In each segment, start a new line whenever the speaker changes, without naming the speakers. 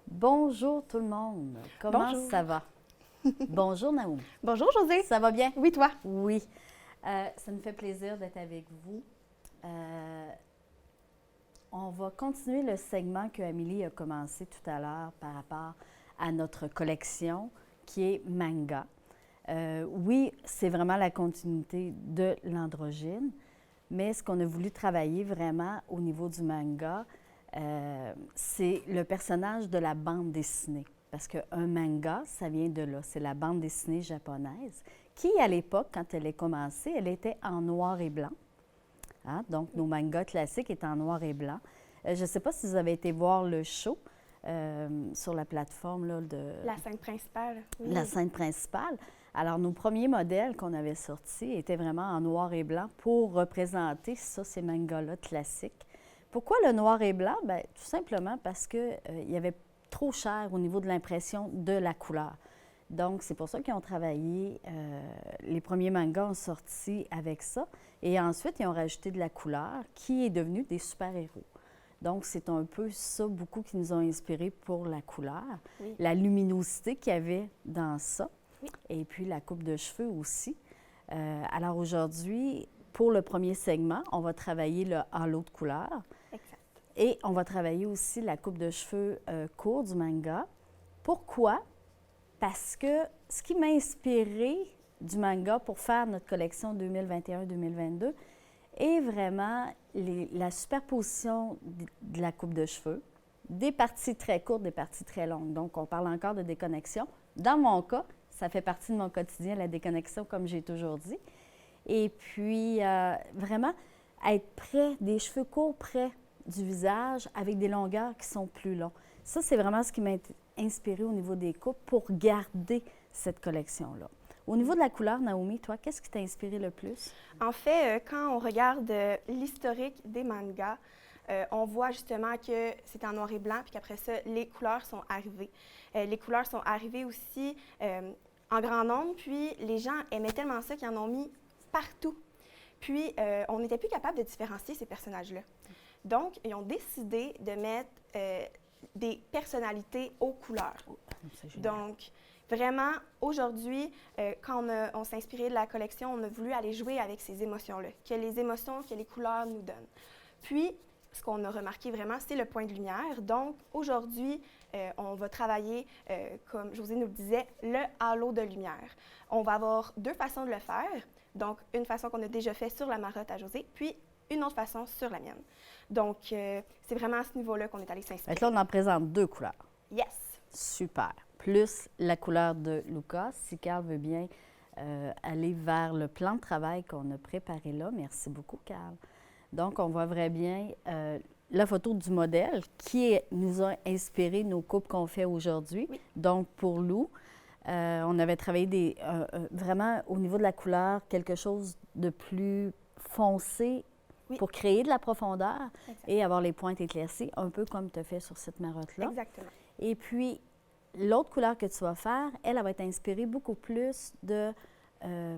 Bonjour tout le monde. Comment
Bonjour.
ça va? Bonjour Naoumi.
Bonjour José.
Ça va bien?
Oui, toi?
Oui. Ça me fait plaisir d'être avec vous. On va continuer le segment que Amélie a commencé tout à l'heure par rapport à notre collection qui est manga. Oui, c'est vraiment la continuité de l'androgyne, mais ce qu'on a voulu travailler vraiment au niveau du manga, c'est le personnage de la bande dessinée. Parce qu'un manga, ça vient de là. C'est la bande dessinée japonaise qui, à l'époque, quand elle est commencée, elle était en noir et blanc. Hein? Donc, nos mangas classiques étaient en noir et blanc. Je ne sais pas si vous avez été voir le show sur la plateforme là, de...
La scène principale. Oui.
La scène principale. Alors, nos premiers modèles qu'on avait sortis étaient vraiment en noir et blanc pour représenter ça, ces mangas-là classiques. Pourquoi le noir et blanc? Bien, tout simplement parce qu'il y avait trop cher au niveau de l'impression de la couleur. Donc, c'est pour ça qu'ils ont travaillé. Les premiers mangas ont sorti avec ça. Et ensuite, ils ont rajouté de la couleur qui est devenue des super-héros. Donc, c'est un peu ça, beaucoup qui nous ont inspirés pour la couleur.
Oui.
La luminosité qu'il y avait dans ça.
Oui.
Et puis, la coupe de cheveux aussi. Alors, aujourd'hui, pour le premier segment, on va travailler le halo de couleur.
Exact.
Et on va travailler aussi la coupe de cheveux court du manga. Pourquoi? Parce que ce qui m'a inspiré du manga pour faire notre collection 2021-2022 est vraiment la superposition de la coupe de cheveux, des parties très courtes, des parties très longues. Donc, on parle encore de déconnexion. Dans mon cas, ça fait partie de mon quotidien, la déconnexion, comme j'ai toujours dit. Et puis, vraiment, être près, des cheveux courts près du visage avec des longueurs qui sont plus longues. Ça, c'est vraiment ce qui m'a inspiré au niveau des coupes pour garder cette collection-là. Au niveau de la couleur, Naoumi, toi, qu'est-ce qui t'a inspiré le plus?
En fait, quand on regarde l'historique des mangas, on voit justement que c'est en noir et blanc, puis qu'après ça, les couleurs sont arrivées. Les couleurs sont arrivées aussi en grand nombre, puis les gens aimaient tellement ça qu'ils en ont mis partout. Puis, on n'était plus capable de différencier ces personnages-là. Donc, ils ont décidé de mettre des personnalités aux couleurs.
Oh, c'est génial.
Donc, vraiment, aujourd'hui, quand on s'est inspiré de la collection, on a voulu aller jouer avec ces émotions-là, que les émotions, que les couleurs nous donnent. Puis, ce qu'on a remarqué vraiment, c'est le point de lumière. Donc, aujourd'hui, on va travailler, comme José nous le disait, le halo de lumière. On va avoir deux façons de le faire. Donc, une façon qu'on a déjà fait sur la marotte à José, puis une autre façon sur la mienne. Donc, c'est vraiment à ce niveau-là qu'on est allé s'inspirer.
Fait que là, on en présente deux couleurs.
Yes!
Super. Plus la couleur de Lucas, si Carl veut bien aller vers le plan de travail qu'on a préparé là. Merci beaucoup, Carl. Donc, on voit vraiment bien la photo du modèle qui nous a inspiré nos coupes qu'on fait aujourd'hui.
Oui.
Donc, pour Lou, on avait travaillé vraiment au niveau de la couleur, quelque chose de plus foncé
Oui.
pour créer de la profondeur
Exact.
et avoir les pointes éclaircies, un peu comme tu as fait sur cette marotte-là.
Exactement.
Et puis, l'autre couleur que tu vas faire, elle va être inspirée beaucoup plus de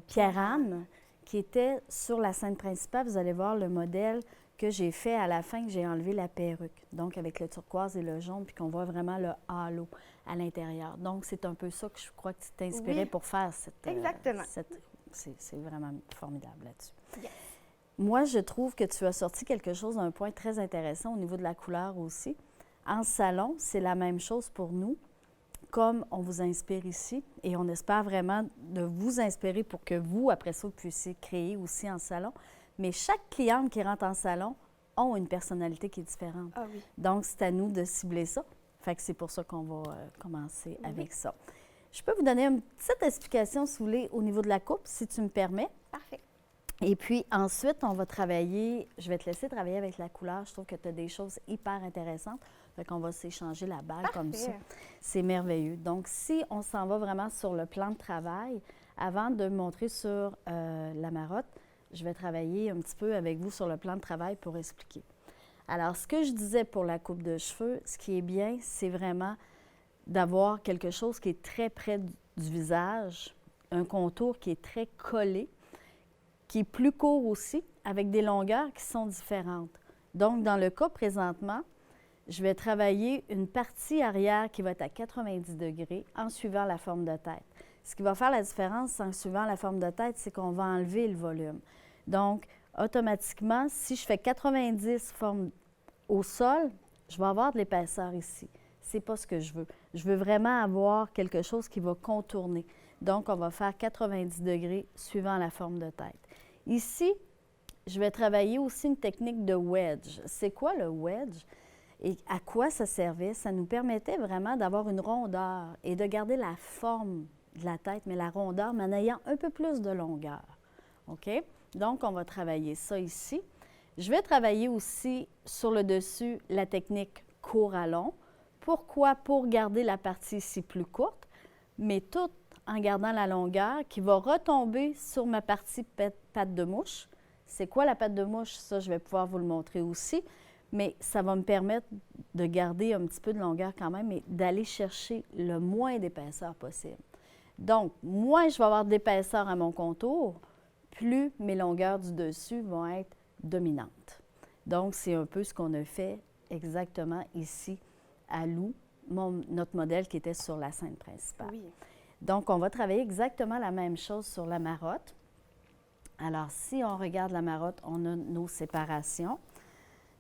Pierre-Anne, qui était sur la scène principale. Vous allez voir le modèle que j'ai fait à la fin, que j'ai enlevé la perruque. Donc, avec le turquoise et le jaune, puis qu'on voit vraiment le halo à l'intérieur. Donc, c'est un peu ça que je crois que tu t'es inspiré
Oui.
pour faire cette...
Exactement.
C'est vraiment formidable là-dessus.
Yes.
Moi, je trouve que tu as sorti quelque chose d'un point très intéressant au niveau de la couleur aussi. En salon, c'est la même chose pour nous, comme on vous inspire ici. Et on espère vraiment de vous inspirer pour que vous, après ça, vous puissiez créer aussi en salon. Mais chaque cliente qui rentre en salon a une personnalité qui est différente.
Ah oui.
Donc, c'est à nous de cibler ça. Fait que c'est pour ça qu'on va commencer avec ça. Je peux vous donner une petite explication, si vous voulez, au niveau de la coupe, si tu me permets.
Parfait.
Et puis ensuite, on va travailler, je vais te laisser travailler avec la couleur. Je trouve que tu as des choses hyper intéressantes. Fait qu'on va s'échanger la balle comme ça. C'est merveilleux. Donc, si on s'en va vraiment sur le plan de travail, avant de montrer sur la marotte, je vais travailler un petit peu avec vous sur le plan de travail pour expliquer. Alors, ce que je disais pour la coupe de cheveux, ce qui est bien, c'est vraiment d'avoir quelque chose qui est très près du visage, un contour qui est très collé, qui est plus court aussi, avec des longueurs qui sont différentes. Donc, dans le cas présentement, je vais travailler une partie arrière qui va être à 90 degrés en suivant la forme de tête. Ce qui va faire la différence en suivant la forme de tête, c'est qu'on va enlever le volume. Donc, automatiquement, si je fais 90 forme au sol, je vais avoir de l'épaisseur ici. Ce n'est pas ce que je veux. Je veux vraiment avoir quelque chose qui va contourner. Donc, on va faire 90 degrés suivant la forme de tête. Ici, je vais travailler aussi une technique de wedge. C'est quoi le wedge? Et à quoi ça servait? Ça nous permettait vraiment d'avoir une rondeur et de garder la forme de la tête, mais la rondeur, mais en ayant un peu plus de longueur. OK? Donc, on va travailler ça ici. Je vais travailler aussi sur le dessus la technique court à long. Pourquoi? Pour garder la partie ici plus courte, mais tout en gardant la longueur qui va retomber sur ma partie patte de mouche. C'est quoi la patte de mouche? Ça, je vais pouvoir vous le montrer aussi. Mais ça va me permettre de garder un petit peu de longueur quand même et d'aller chercher le moins d'épaisseur possible. Donc, moins je vais avoir d'épaisseur à mon contour, plus mes longueurs du dessus vont être dominantes. Donc, c'est un peu ce qu'on a fait exactement ici à Lou, notre modèle qui était sur la scène principale.
Oui.
Donc, on va travailler exactement la même chose sur la marotte. Alors, si on regarde la marotte, on a nos séparations.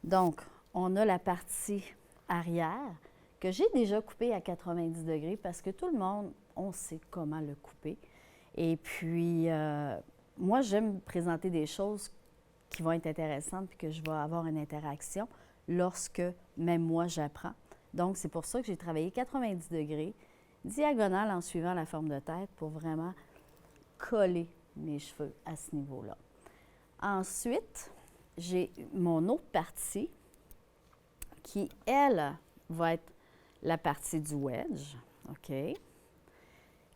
Donc, on a la partie arrière que j'ai déjà coupée à 90 degrés parce que tout le monde, on sait comment le couper. Et puis, moi, j'aime présenter des choses qui vont être intéressantes puis que je vais avoir une interaction lorsque même moi, j'apprends. Donc, c'est pour ça que j'ai travaillé 90 degrés, diagonale en suivant la forme de tête pour vraiment coller mes cheveux à ce niveau-là. Ensuite, j'ai mon autre partie qui, elle, va être la partie du wedge. OK?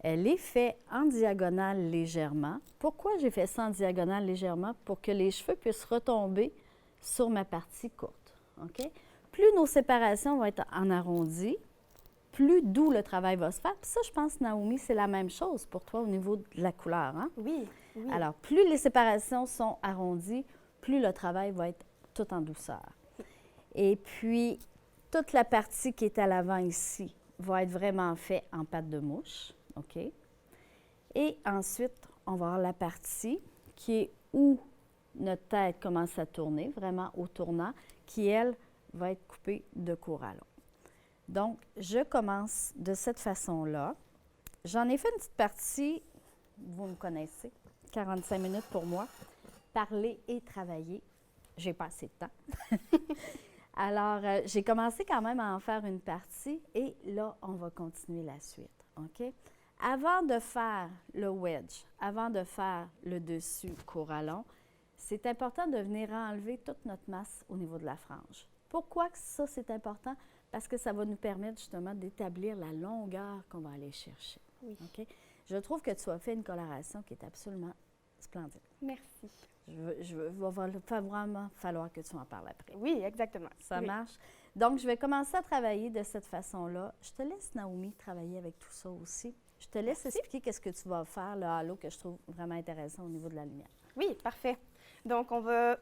Elle est faite en diagonale légèrement. Pourquoi j'ai fait ça en diagonale légèrement? Pour que les cheveux puissent retomber sur ma partie courte. OK? Plus nos séparations vont être en arrondi, plus doux le travail va se faire. Puis ça, je pense, Naomi, c'est la même chose pour toi au niveau de la couleur. Hein?
Oui, oui.
Alors, plus les séparations sont arrondies, plus le travail va être tout en douceur. Et puis, toute la partie qui est à l'avant ici va être vraiment faite en patte de mouche. OK? Et ensuite, on va avoir la partie qui est où notre tête commence à tourner, vraiment au tournant, qui, elle, va être coupée de court à long. Donc, je commence de cette façon-là. J'en ai fait une petite partie, vous me connaissez, 45 minutes pour moi, parler et travailler. J'ai pas assez de temps. Alors, j'ai commencé quand même à en faire une partie et là, on va continuer la suite. OK? Avant de faire le wedge, avant de faire le dessus court à long, c'est important de venir enlever toute notre masse au niveau de la frange. Pourquoi ça, c'est important? Parce que ça va nous permettre justement d'établir la longueur qu'on va aller chercher.
Oui.
OK? Je trouve que tu as fait une coloration qui est absolument splendide.
Merci.
Va vraiment falloir que tu en parles après.
Oui, exactement.
Ça
Oui.
marche? Donc, je vais commencer à travailler de cette façon-là. Je te laisse, Naomi, travailler avec tout ça aussi. Je te laisse expliquer qu'est-ce que tu vas faire, le halo, que je trouve vraiment intéressant au niveau de la lumière.
Oui, parfait. Donc, on va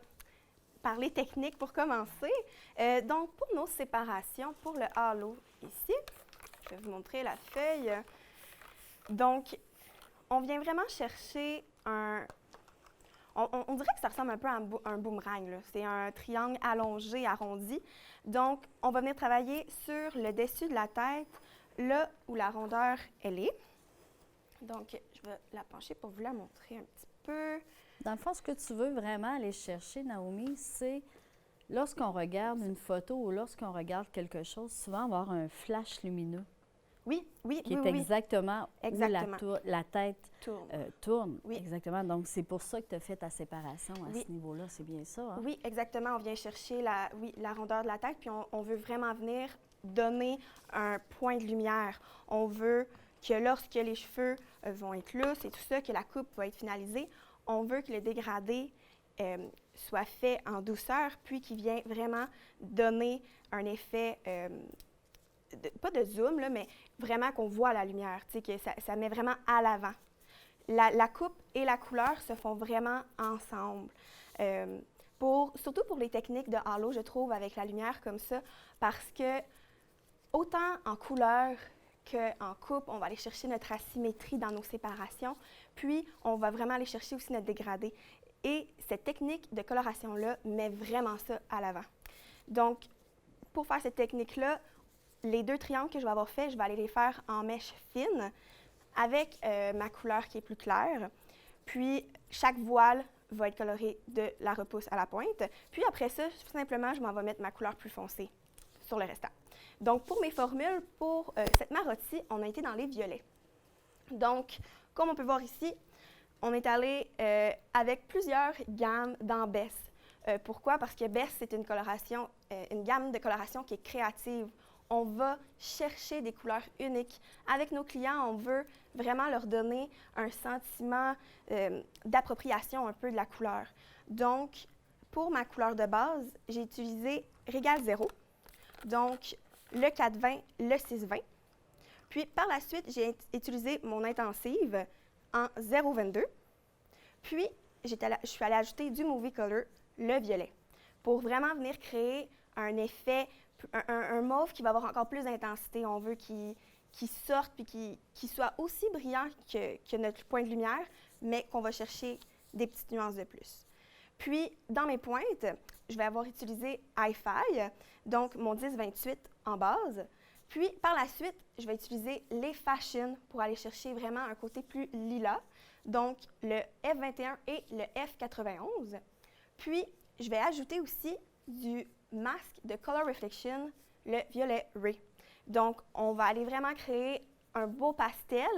parler technique pour commencer. Donc, pour nos séparations, pour le halo ici, je vais vous montrer la feuille. Donc, on vient vraiment chercher un... On dirait que ça ressemble un peu à un boomerang, là. C'est un triangle allongé, arrondi. Donc, on va venir travailler sur le dessus de la tête, là où la rondeur, elle est. Donc, je vais la pencher pour vous la montrer un petit peu.
Dans le fond, ce que tu veux vraiment aller chercher, Naomi, c'est lorsqu'on regarde une photo ou lorsqu'on regarde quelque chose, souvent on va avoir un flash lumineux.
Oui, oui,
Qui
oui,
est
oui.
exactement où la tête tourne.
Oui.
Exactement. Donc, c'est pour ça que tu as fait ta séparation à
Oui.
ce niveau-là. C'est bien ça, hein?
Oui, exactement. On vient chercher la rondeur de la tête, puis on veut vraiment venir donner un point de lumière. On veut que lorsque les cheveux vont être lousses et tout ça, que la coupe va être finalisée, on veut que le dégradé soit fait en douceur, puis qu'il vient vraiment donner un effet... pas de zoom, là, mais vraiment qu'on voit la lumière, tu sais, que ça met vraiment à l'avant. La coupe et la couleur se font vraiment ensemble. Surtout pour les techniques de halo, je trouve, avec la lumière comme ça, parce que autant en couleur qu'en coupe, on va aller chercher notre asymétrie dans nos séparations, puis on va vraiment aller chercher aussi notre dégradé. Et cette technique de coloration-là met vraiment ça à l'avant. Donc, pour faire cette technique-là, les 2 triangles que je vais avoir faits, je vais aller les faire en mèche fine avec ma couleur qui est plus claire. Puis, chaque voile va être colorée de la repousse à la pointe. Puis après ça, tout simplement, je m'en vais mettre ma couleur plus foncée sur le restant. Donc, pour mes formules, pour cette marotti, on a été dans les violets. Donc, comme on peut voir ici, on est allé avec plusieurs gammes dans Bess. Pourquoi? Parce que Bess, c'est une gamme de coloration qui est créative. On va chercher des couleurs uniques. Avec nos clients, on veut vraiment leur donner un sentiment d'appropriation un peu de la couleur. Donc, pour ma couleur de base, j'ai utilisé Régal 0, donc le 420, le 620. Puis, par la suite, j'ai utilisé mon intensive en 022. Puis, je suis allée ajouter du Movie Color, le violet, pour vraiment venir créer un effet, un mauve qui va avoir encore plus d'intensité. On veut qu'il sorte puis qu'il soit aussi brillant que notre point de lumière, mais qu'on va chercher des petites nuances de plus. Puis, dans mes pointes, je vais avoir utilisé Hi-Fi, donc mon 10-28 en base. Puis, par la suite, je vais utiliser les Fashion pour aller chercher vraiment un côté plus lilas, donc le F21 et le F91. Puis, je vais ajouter aussi du masque de Color Reflection, le violet Ray. Donc, on va aller vraiment créer un beau pastel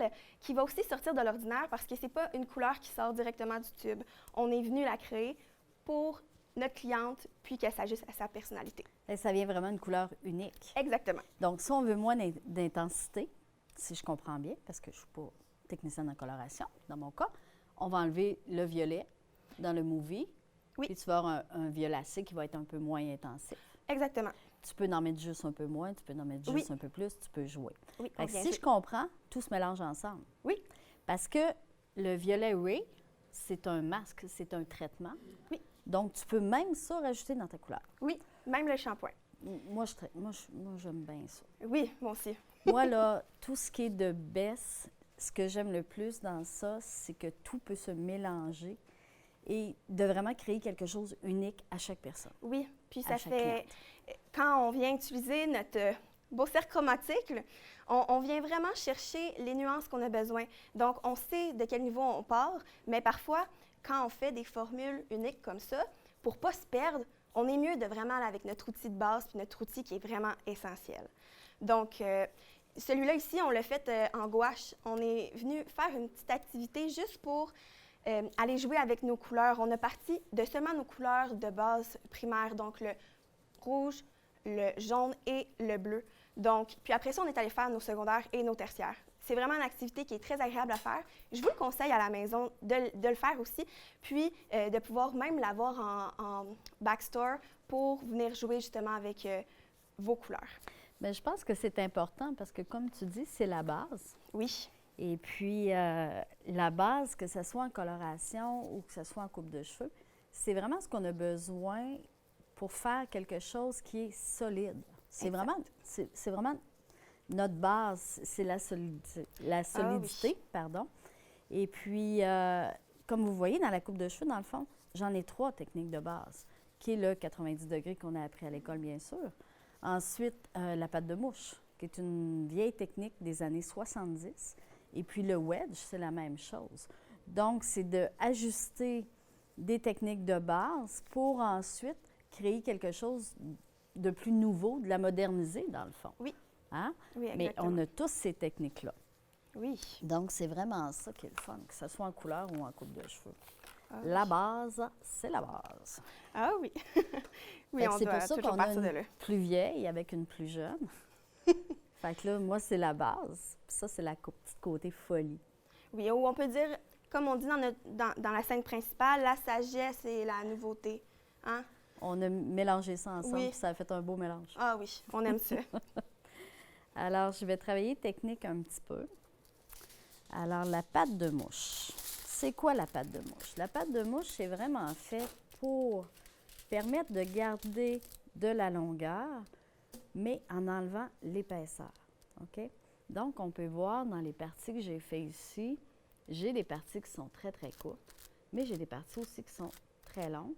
qui va aussi sortir de l'ordinaire parce que ce n'est pas une couleur qui sort directement du tube. On est venu la créer pour notre cliente, puis qu'elle s'ajuste à sa personnalité.
Et ça vient vraiment d'une couleur unique.
Exactement.
Donc, si on veut moins d'intensité, si je comprends bien, parce que je ne suis pas technicienne en coloration, dans mon cas, on va enlever le violet dans le movie.
Oui.
Puis tu vas avoir un violacé qui va être un peu moins intensif.
Exactement.
Tu peux en mettre juste un peu moins, tu peux en mettre juste un peu plus, tu peux jouer.
Oui,
Fait que si je comprends, tout se mélange ensemble.
Oui.
Parce que le violet Ray, c'est un masque, c'est un traitement.
Oui.
Donc, tu peux même ça rajouter dans ta couleur.
Oui, même le shampoing.
Moi, j'aime bien ça.
Oui, moi aussi.
Moi, là, tout ce qui est de Bess, ce que j'aime le plus dans ça, c'est que tout peut se mélanger et de vraiment créer quelque chose unique à chaque personne.
Oui, puis ça fait... Quand on vient utiliser notre beau cercle chromatique, on vient vraiment chercher les nuances qu'on a besoin. Donc, on sait de quel niveau on part, mais parfois, quand on fait des formules uniques comme ça, pour ne pas se perdre, on est mieux de vraiment aller avec notre outil de base puis notre outil qui est vraiment essentiel. Donc, celui-là ici, on l'a fait en gouache. On est venu faire une petite activité juste pour aller jouer avec nos couleurs. On a parti de seulement nos couleurs de base primaires, donc le rouge, le jaune et le bleu. Donc, puis après ça, on est allé faire nos secondaires et nos tertiaires. C'est vraiment une activité qui est très agréable à faire. Je vous le conseille à la maison de le faire aussi, puis de pouvoir même l'avoir en backstore pour venir jouer justement avec vos couleurs.
Bien, je pense que c'est important parce que, comme tu dis, c'est la base.
Oui.
Et puis, la base, que ce soit en coloration ou que ce soit en coupe de cheveux, c'est vraiment ce qu'on a besoin pour faire quelque chose qui est solide. C'est vraiment notre base, c'est la solidité, pardon. Et puis, comme vous voyez, dans la coupe de cheveux, dans le fond, j'en ai 3 techniques de base, qui est le 90 degrés qu'on a appris à l'école, bien sûr. Ensuite, la patte de mouche, qui est une vieille technique des années 70. Et puis, le wedge, c'est la même chose. Donc, c'est d'ajuster des techniques de base pour ensuite créer quelque chose de plus nouveau, de la moderniser, dans le fond.
Oui.
Hein?
Oui, exactement.
Mais on a tous ces techniques-là.
Oui.
Donc, c'est vraiment ça qui est le fun, que ce soit en couleur ou en coupe de cheveux.
Ah,
la base, c'est la base.
Ah oui. Oui,
c'est pour ça qu'on a une plus vieille avec une plus jeune. Fait que là, moi, c'est la base. Puis ça, c'est la petite côté folie.
Oui, ou on peut dire, comme on dit dans la scène principale, la sagesse et la nouveauté. Hein?
On a mélangé ça ensemble,
oui.
Puis ça a fait un beau mélange.
Ah oui, on aime ça.
Alors, je vais travailler technique un petit peu. Alors, la patte de mouche. C'est quoi la patte de mouche? La patte de mouche, c'est vraiment fait pour permettent de garder de la longueur, mais en enlevant l'épaisseur. OK? Donc, on peut voir dans les parties que j'ai fait ici, j'ai des parties qui sont très, très courtes, mais j'ai des parties aussi qui sont très longues.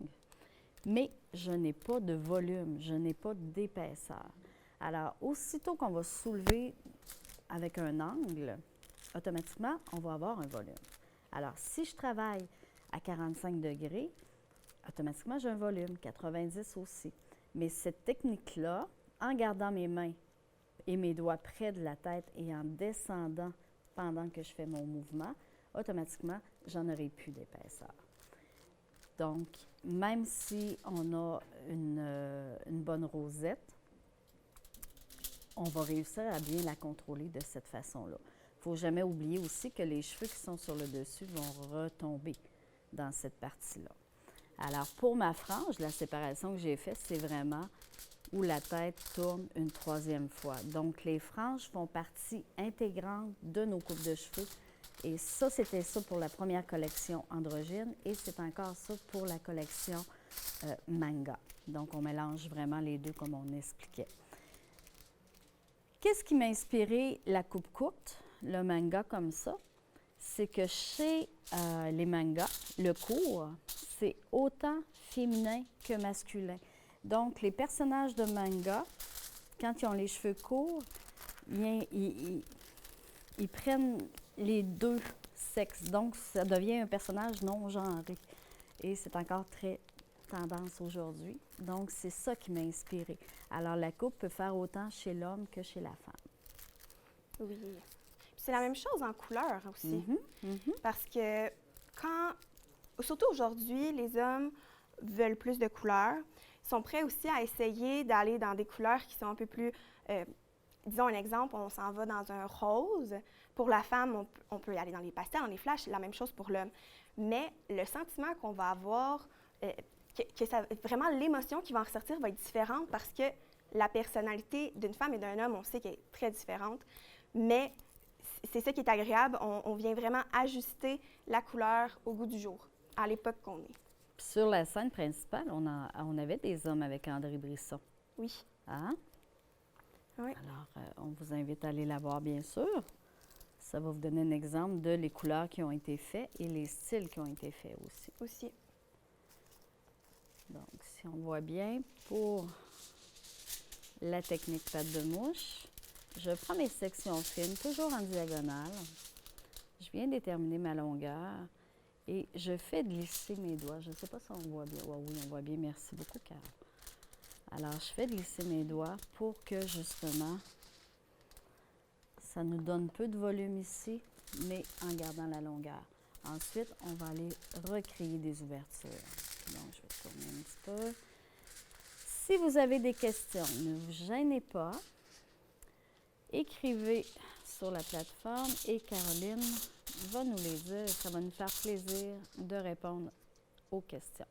Mais je n'ai pas de volume, je n'ai pas d'épaisseur. Alors, aussitôt qu'on va soulever avec un angle, automatiquement, on va avoir un volume. Alors, si je travaille à 45 degrés, automatiquement, j'ai un volume, 90 aussi. Mais cette technique-là, en gardant mes mains et mes doigts près de la tête et en descendant pendant que je fais mon mouvement, automatiquement, j'en aurai plus d'épaisseur. Donc, même si on a une bonne rosette, on va réussir à bien la contrôler de cette façon-là. Il ne faut jamais oublier aussi que les cheveux qui sont sur le dessus vont retomber dans cette partie-là. Alors, pour ma frange, la séparation que j'ai faite, c'est vraiment où la tête tourne une troisième fois. Donc, les franges font partie intégrante de nos coupes de cheveux. Et ça, c'était ça pour la première collection androgyne et c'est encore ça pour la collection manga. Donc, on mélange vraiment les deux comme on expliquait. Qu'est-ce qui m'a inspiré la coupe courte, le manga comme ça? C'est que chez les mangas, le court, c'est autant féminin que masculin. Donc, les personnages de manga, quand ils ont les cheveux courts, ils prennent les deux sexes. Donc, ça devient un personnage non genré. Et c'est encore très tendance aujourd'hui. Donc, c'est ça qui m'a inspirée. Alors, la coupe peut faire autant chez l'homme que chez la femme.
Oui. C'est la même chose en couleur aussi. Parce que surtout aujourd'hui, les hommes veulent plus de couleurs, sont prêts aussi à essayer d'aller dans des couleurs qui sont un peu plus, disons un exemple, on s'en va dans un rose. Pour la femme, on peut aller dans les pastels, dans les flashs, c'est la même chose pour l'homme. Mais le sentiment qu'on va avoir, vraiment l'émotion qui va en ressortir va être différente parce que la personnalité d'une femme et d'un homme, on sait qu'elle est très différente. Mais c'est ça qui est agréable, on vient vraiment ajuster la couleur au goût du jour, à l'époque qu'on est.
Sur la scène principale, on avait des hommes avec André Brisson.
Oui.
Hein?
Oui.
Alors, on vous invite à aller la voir, bien sûr. Ça va vous donner un exemple de les couleurs qui ont été faites et les styles qui ont été faits aussi.
Aussi.
Donc, si on voit bien, pour la technique patte de mouche, je prends mes sections fines, toujours en diagonale. Je viens déterminer ma longueur et je fais glisser mes doigts. Je ne sais pas si on voit bien. Oh, oui, on voit bien. Merci beaucoup, Carole. Alors, je fais glisser mes doigts pour que, justement, ça nous donne peu de volume ici, mais en gardant la longueur. Ensuite, on va aller recréer des ouvertures. Donc, je vais tourner un petit peu. Si vous avez des questions, ne vous gênez pas. Écrivez sur la plateforme et Caroline va nous les dire. Ça va nous faire plaisir de répondre aux questions.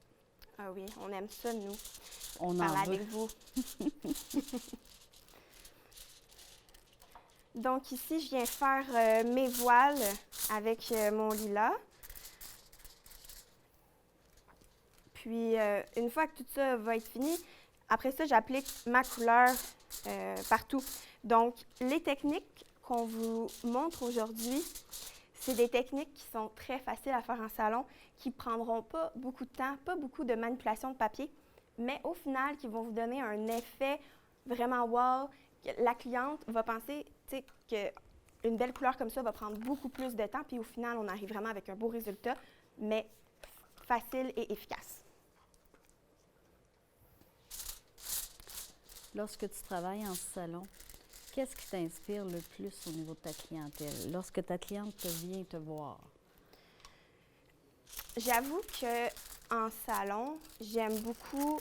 Ah oui, on aime ça, nous.
On
parler
en veut.
avec vous. Donc ici, je viens faire mes voiles avec mon lilas. Puis, une fois que tout ça va être fini, après ça, j'applique ma couleur partout. Donc, les techniques qu'on vous montre aujourd'hui, c'est des techniques qui sont très faciles à faire en salon, qui ne prendront pas beaucoup de temps, pas beaucoup de manipulation de papier, mais au final, qui vont vous donner un effet vraiment wow. La cliente va penser qu'une belle couleur comme ça va prendre beaucoup plus de temps, puis au final, on arrive vraiment avec un beau résultat, mais facile et efficace.
Lorsque tu travailles en salon, qu'est-ce qui t'inspire le plus au niveau de ta clientèle? Lorsque ta cliente vient te voir?
J'avoue qu'en salon, j'aime beaucoup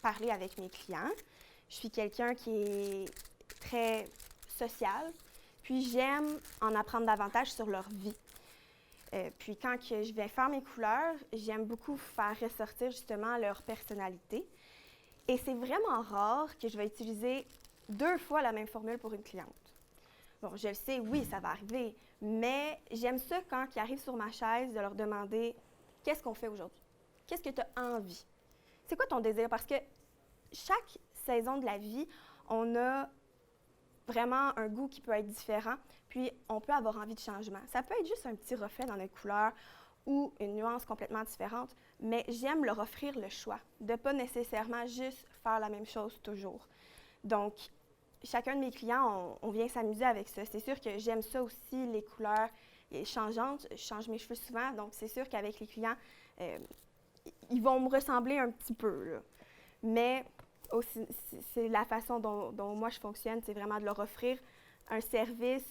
parler avec mes clients. Je suis quelqu'un qui est très social, puis j'aime en apprendre davantage sur leur vie. Puis quand je vais faire mes couleurs, j'aime beaucoup faire ressortir justement leur personnalité. Et c'est vraiment rare que je vais utiliser 2 fois la même formule pour une cliente. Bon, je le sais, oui, ça va arriver, mais j'aime ça quand ils arrivent sur ma chaise de leur demander « Qu'est-ce qu'on fait aujourd'hui? Qu'est-ce que tu as envie? » c'est quoi ton désir? Parce que chaque saison de la vie, on a vraiment un goût qui peut être différent, puis on peut avoir envie de changement. Ça peut être juste un petit reflet dans notre couleur ou une nuance complètement différente, mais j'aime leur offrir le choix, de ne pas nécessairement juste faire la même chose toujours. Donc, chacun de mes clients, on vient s'amuser avec ça. C'est sûr que j'aime ça aussi, les couleurs changeantes. Je change mes cheveux souvent, donc c'est sûr qu'avec les clients, ils vont me ressembler un petit peu, là. Mais aussi, c'est la façon dont moi je fonctionne, c'est vraiment de leur offrir un service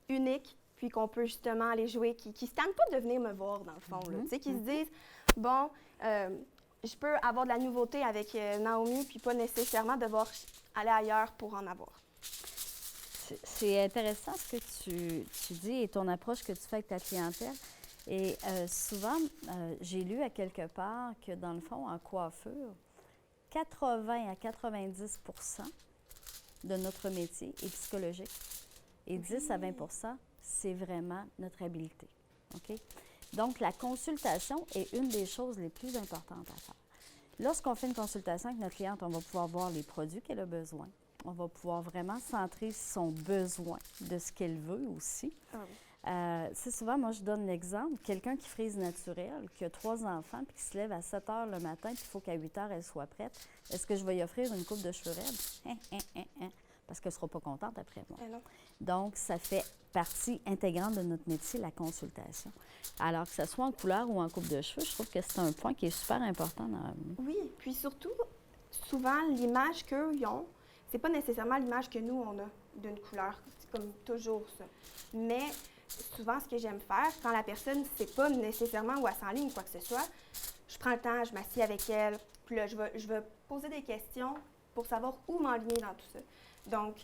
unique, puis qu'on peut justement aller jouer, qui ne se tannent pas de venir me voir, dans le fond. Là. Tu sais, qui se disent, bon, je peux avoir de la nouveauté avec Naomi, puis pas nécessairement devoir aller ailleurs pour en avoir.
C'est intéressant ce que tu dis et ton approche que tu fais avec ta clientèle. Et souvent, j'ai lu à quelque part que, dans le fond, en coiffure, 80 à 90 de notre métier est psychologique et 10 à 20 c'est vraiment notre habileté. OK? Donc, la consultation est une des choses les plus importantes à faire. Lorsqu'on fait une consultation avec notre cliente, on va pouvoir voir les produits qu'elle a besoin. On va pouvoir vraiment centrer son besoin de ce qu'elle veut aussi.
Ah oui.
C'est souvent, moi, je donne l'exemple, quelqu'un qui frise naturel, qui a 3 enfants, puis qui se lève à 7 heures le matin, puis il faut qu'à 8 heures, elle soit prête. Est-ce que je vais lui offrir une coupe de cheveux raides? Parce qu'elle ne sera pas contente après moi.
Non.
Donc, ça fait partie intégrante de notre métier, la consultation. Alors que ce soit en couleur ou en coupe de cheveux, je trouve que c'est un point qui est super important.
Oui, puis surtout, souvent, l'image qu'eux ont, c'est pas nécessairement l'image que nous, on a d'une couleur. C'est comme toujours ça. Mais souvent, ce que j'aime faire, quand la personne ne sait pas nécessairement où elle s'enligne ou quoi que ce soit, je prends le temps, je m'assieds avec elle, puis là, je vais poser des questions pour savoir où m'enligner dans tout ça. Donc,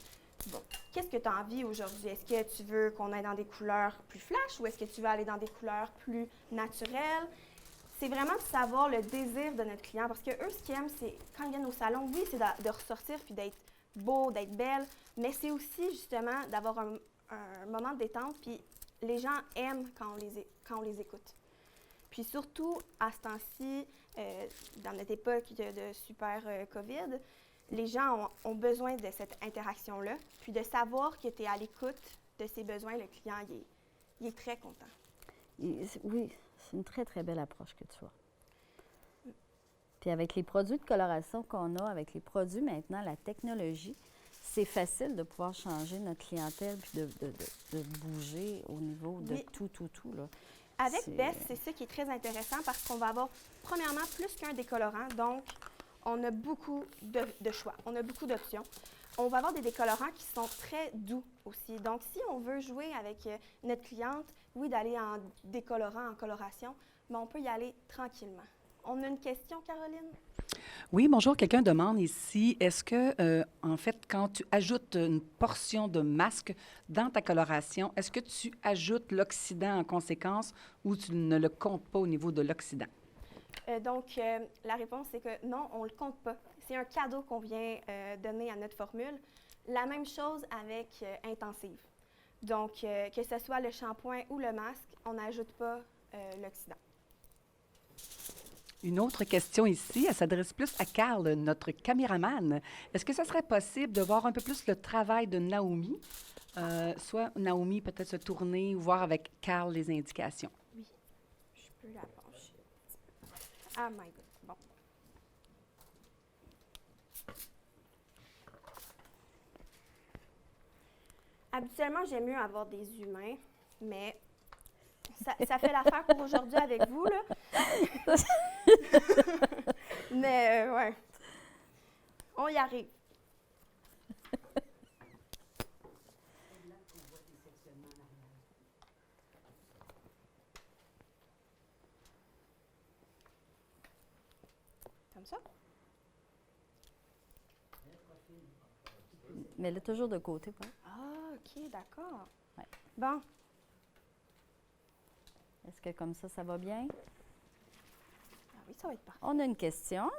bon, qu'est-ce que tu as envie aujourd'hui? Est-ce que tu veux qu'on aille dans des couleurs plus flash ou est-ce que tu veux aller dans des couleurs plus naturelles? C'est vraiment de savoir le désir de notre client parce que eux, ce qu'ils aiment, c'est quand ils viennent au salon, oui, c'est de ressortir puis d'être beau, d'être belle, mais c'est aussi justement d'avoir un moment de détente puis les gens aiment quand on les écoute. Puis surtout, à ce temps-ci, dans notre époque de super COVID, les gens ont besoin de cette interaction-là, puis de savoir que tu es à l'écoute de ses besoins, le client, il est très content.
Oui, c'est une très, très belle approche que tu as. Puis avec les produits de coloration qu'on a, avec les produits maintenant, la technologie, c'est facile de pouvoir changer notre clientèle puis de bouger au niveau de tout, là.
Avec Best, c'est ça qui est très intéressant parce qu'on va avoir, premièrement, plus qu'un décolorant. Donc, on a beaucoup de choix. On a beaucoup d'options. On va avoir des décolorants qui sont très doux aussi. Donc, si on veut jouer avec notre cliente, oui, d'aller en décolorant, en coloration, mais on peut y aller tranquillement. On a une question, Caroline?
Oui, bonjour. Quelqu'un demande ici, est-ce que, en fait, quand tu ajoutes une portion de masque dans ta coloration, est-ce que tu ajoutes l'oxydant en conséquence ou tu ne le comptes pas au niveau de l'oxydant?
Donc, la réponse, c'est que non, on ne le compte pas. C'est un cadeau qu'on vient donner à notre formule. La même chose avec Intensive. Donc, que ce soit le shampoing ou le masque, on n'ajoute pas l'oxydant.
Une autre question ici, elle s'adresse plus à Carl, notre caméraman. Est-ce que ça serait possible de voir un peu plus le travail de Naomi? Soit Naomi peut-être se tourner ou voir avec Carl les indications.
Oui, je peux la pencher. Ah my God, bon. Habituellement, j'aime mieux avoir des humains, mais ça fait l'affaire pour aujourd'hui avec vous, là. Mais, ouais. On y arrive. Comme ça?
Mais là, toujours de côté, pas?
Ah, OK, d'accord.
Ouais.
Bon.
Est-ce que comme ça va bien?
Ah oui, ça va être parfait.
On a une question.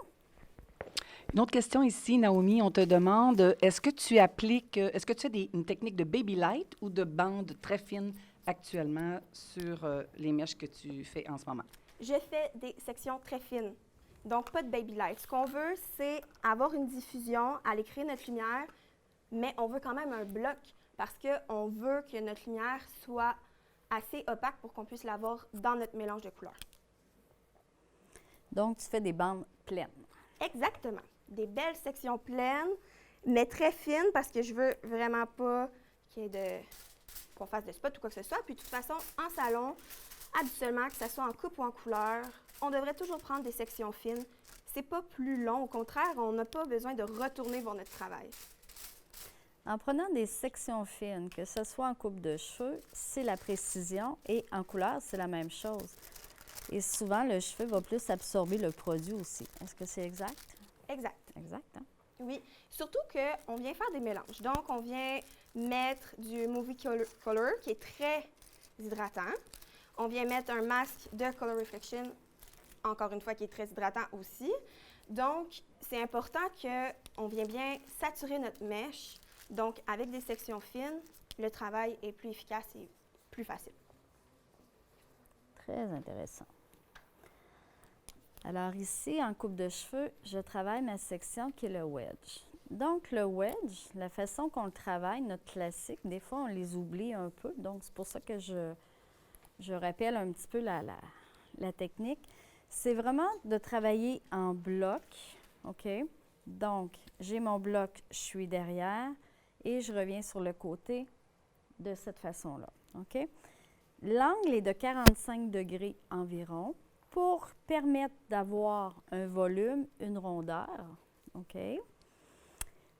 Une autre question ici, Naomi, on te demande, est-ce que tu fais une technique de baby light ou de bande très fine actuellement sur les mèches que tu fais en ce moment?
Je fais des sections très fines. Donc, pas de baby light. Ce qu'on veut, c'est avoir une diffusion, aller créer notre lumière, mais on veut quand même un bloc parce qu'on veut que notre lumière soit assez opaque pour qu'on puisse l'avoir dans notre mélange de couleurs.
Donc, tu fais des bandes pleines.
Exactement. Des belles sections pleines, mais très fines parce que je veux vraiment pas qu'on fasse de spot ou quoi que ce soit. Puis de toute façon, en salon, habituellement, que ce soit en coupe ou en couleur, on devrait toujours prendre des sections fines. C'est pas plus long. Au contraire, on n'a pas besoin de retourner voir notre travail.
En prenant des sections fines, que ce soit en coupe de cheveux, c'est la précision et en couleur, c'est la même chose. Et souvent, le cheveu va plus absorber le produit aussi. Est-ce que c'est exact?
Exact.
Exact, hein?
Oui. Surtout qu'on vient faire des mélanges. Donc, on vient mettre du Movie Color qui est très hydratant. On vient mettre un masque de Color Reflection, encore une fois, qui est très hydratant aussi. Donc, c'est important qu'on vienne bien saturer notre mèche. Donc, avec des sections fines, le travail est plus efficace et plus facile.
Très intéressant. Alors ici, en coupe de cheveux, je travaille ma section qui est le wedge. Donc, le wedge, la façon qu'on le travaille, notre classique, des fois, on les oublie un peu. Donc, c'est pour ça que je rappelle un petit peu la technique. C'est vraiment de travailler en bloc, OK? Donc, j'ai mon bloc, je suis derrière et je reviens sur le côté de cette façon-là, OK? L'angle est de 45 degrés environ pour permettre d'avoir un volume, une rondeur, OK?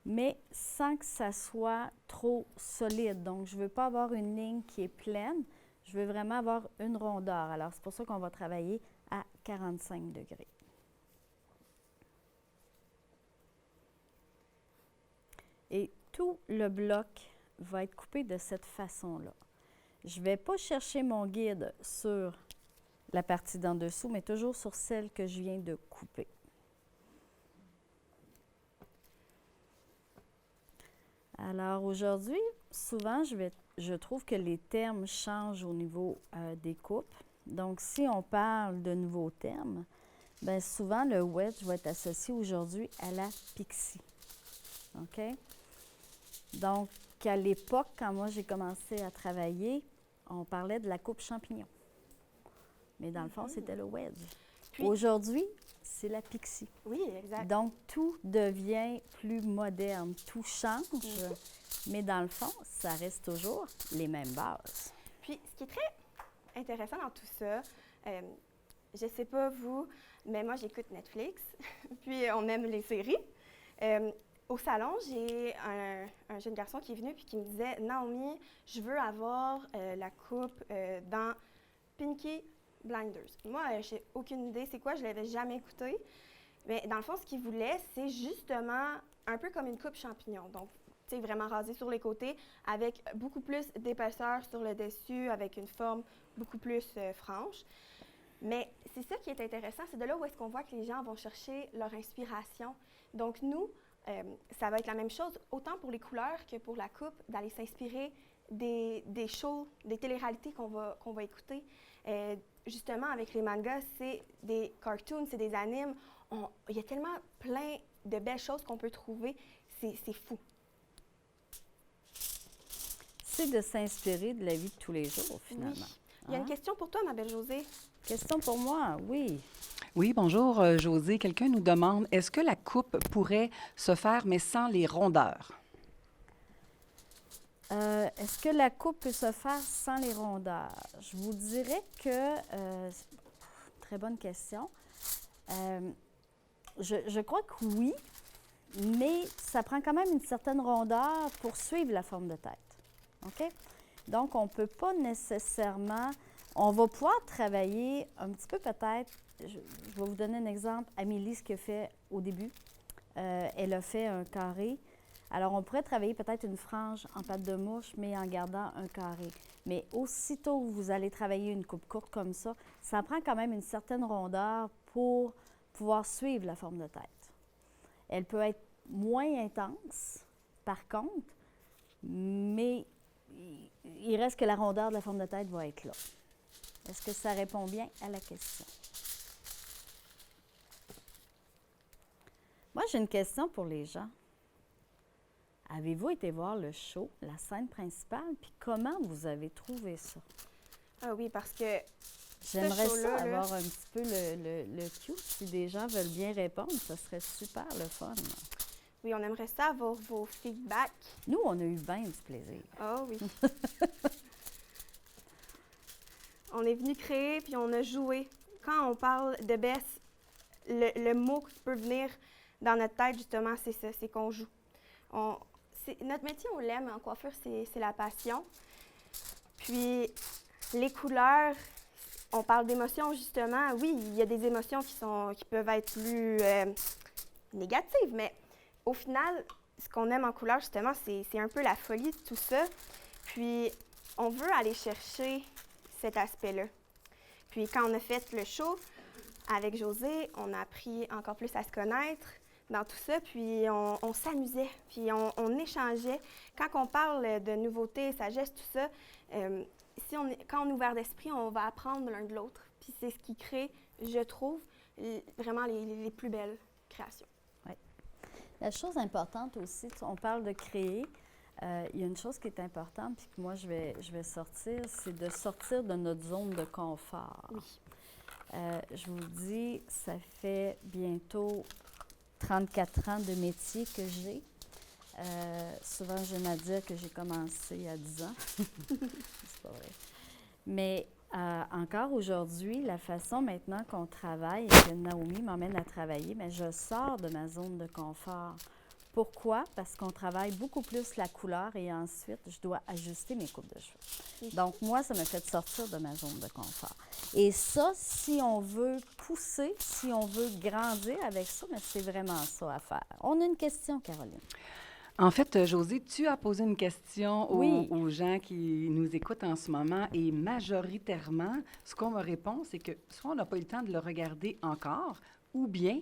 Mais sans que ça soit trop solide. Donc, je ne veux pas avoir une ligne qui est pleine. Je veux vraiment avoir une rondeur. Alors, c'est pour ça qu'on va travailler à 45 degrés. Et tout le bloc va être coupé de cette façon-là. Je ne vais pas chercher mon guide sur la partie d'en dessous, mais toujours sur celle que je viens de couper. Alors aujourd'hui, souvent, je trouve que les termes changent au niveau des coupes. Donc, si on parle de nouveaux termes, bien souvent, le wedge va être associé aujourd'hui à la pixie. OK? Donc, à l'époque, quand moi j'ai commencé à travailler, on parlait de la coupe champignon. Mais dans le fond, c'était le wedge. Aujourd'hui, c'est la pixie.
Oui, exact.
Donc, tout devient plus moderne, tout change, mais dans le fond, ça reste toujours les mêmes bases.
Puis, ce qui est très intéressant dans tout ça, je ne sais pas vous, mais moi, j'écoute Netflix, puis on aime les séries. Au salon, j'ai un jeune garçon qui est venu et qui me disait « Naomi, je veux avoir la coupe dans Peaky Blinders. » Moi, je n'ai aucune idée c'est quoi, je ne l'avais jamais écouté. Mais dans le fond, ce qu'il voulait, c'est justement un peu comme une coupe champignon. Donc, tu sais, vraiment rasé sur les côtés, avec beaucoup plus d'épaisseur sur le dessus, avec une forme beaucoup plus franche. Mais c'est ça qui est intéressant, c'est de là où est-ce qu'on voit que les gens vont chercher leur inspiration. Donc, nous, ça va être la même chose, autant pour les couleurs que pour la coupe, d'aller s'inspirer des shows, des téléréalités qu'on va écouter. Justement, avec les mangas, c'est des cartoons, c'est des animes. Il y a tellement plein de belles choses qu'on peut trouver. C'est fou.
C'est de s'inspirer de la vie de tous les jours, finalement.
Oui. Il y a une question pour toi, ma belle Josée.
Question pour moi, oui.
Oui, bonjour, Josée. Quelqu'un nous demande, est-ce que la coupe pourrait se faire, mais sans les rondeurs?
Est-ce que la coupe peut se faire sans les rondeurs? Je vous dirais que, très bonne question. Je crois que oui, mais ça prend quand même une certaine rondeur pour suivre la forme de tête. OK? Donc, on ne peut pas nécessairement... On va pouvoir travailler un petit peu peut-être... Je vais vous donner un exemple. Amélie, ce qu'elle fait au début, elle a fait un carré. Alors, on pourrait travailler peut-être une frange en pâte de mouche, mais en gardant un carré. Mais aussitôt que vous allez travailler une coupe courte comme ça prend quand même une certaine rondeur pour pouvoir suivre la forme de tête. Elle peut être moins intense, par contre, mais il reste que la rondeur de la forme de tête va être là. Est-ce que ça répond bien à la question? Moi, j'ai une question pour les gens. Avez-vous été voir le show, la scène principale, puis comment vous avez trouvé ça?
Ah oui, parce que
J'aimerais
show-là,
ça
là,
avoir un petit peu le cue. Si des gens veulent bien répondre, ça serait super le fun.
oui, on aimerait ça avoir vos feedbacks.
Nous, on a eu bien du plaisir.
Ah oui. On est venu créer, puis on a joué. Quand on parle de Bess, le mot qui peut venir dans notre tête, justement, c'est ça, c'est qu'on joue. Notre métier, on l'aime en coiffure, c'est la passion. Puis, les couleurs, on parle d'émotions, justement. Oui, il y a des émotions qui peuvent être plus négatives, mais au final, ce qu'on aime en couleur, justement, c'est un peu la folie de tout ça. Puis, on veut aller chercher cet aspect-là. Puis, quand on a fait le show avec Josée, on a appris encore plus à se connaître dans tout ça, puis on s'amusait, puis on échangeait. Quand on parle de nouveautés, sagesse, tout ça, quand on est ouvert d'esprit, on va apprendre l'un de l'autre. Puis c'est ce qui crée, je trouve, vraiment les plus belles créations.
Oui. La chose importante aussi, on parle de créer. Il y a une chose qui est importante, puis que moi, je vais sortir, c'est de sortir de notre zone de confort.
Oui.
Je vous dis, ça fait bientôt 34 ans de métier que j'ai. Souvent, j'aime à dire que j'ai commencé à 10 ans. C'est pas vrai. Mais encore aujourd'hui, la façon maintenant qu'on travaille et que Naomi m'emmène à travailler, mais je sors de ma zone de confort. Pourquoi? Parce qu'on travaille beaucoup plus la couleur et ensuite, je dois ajuster mes coupes de cheveux.
Oui.
Donc, moi, ça me fait sortir de ma zone de confort. Et ça, si on veut pousser, si on veut grandir avec ça, mais c'est vraiment ça à faire. On a une question, Caroline.
En fait, Josée, tu as posé une question
Oui.
aux gens qui nous écoutent en ce moment et majoritairement, ce qu'on me répond, c'est que soit on n'a pas eu le temps de le regarder encore ou bien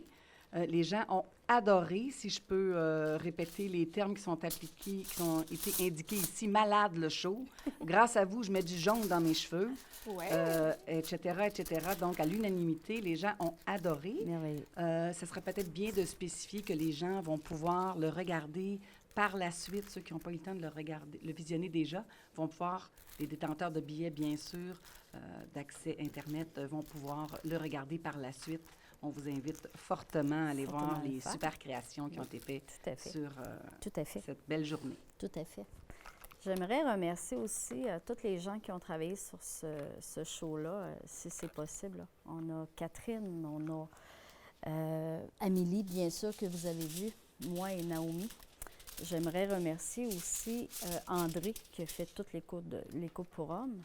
les gens ont adoré, si je peux répéter les termes qui sont appliqués, qui ont été indiqués ici, malade le show. Grâce à vous, je mets du jaune dans mes cheveux,
Ouais.
etc., etc. Donc, à l'unanimité, les gens ont adoré.
Merveilleux.
Ce serait peut-être bien de spécifier que les gens vont pouvoir le regarder par la suite. Ceux qui n'ont pas eu le temps de le regarder, le visionner déjà, vont pouvoir, les détenteurs de billets, bien sûr, d'accès Internet, vont pouvoir le regarder par la suite. On vous invite fortement à aller voir les super créations qui ont été faites sur cette belle journée.
Tout à fait. J'aimerais remercier aussi tous les gens qui ont travaillé sur ce show-là, si c'est possible. Là. On a Catherine, on a Amélie, bien sûr, que vous avez vu, moi et Naomi. J'aimerais remercier aussi André, qui a fait toutes les coupes pour hommes,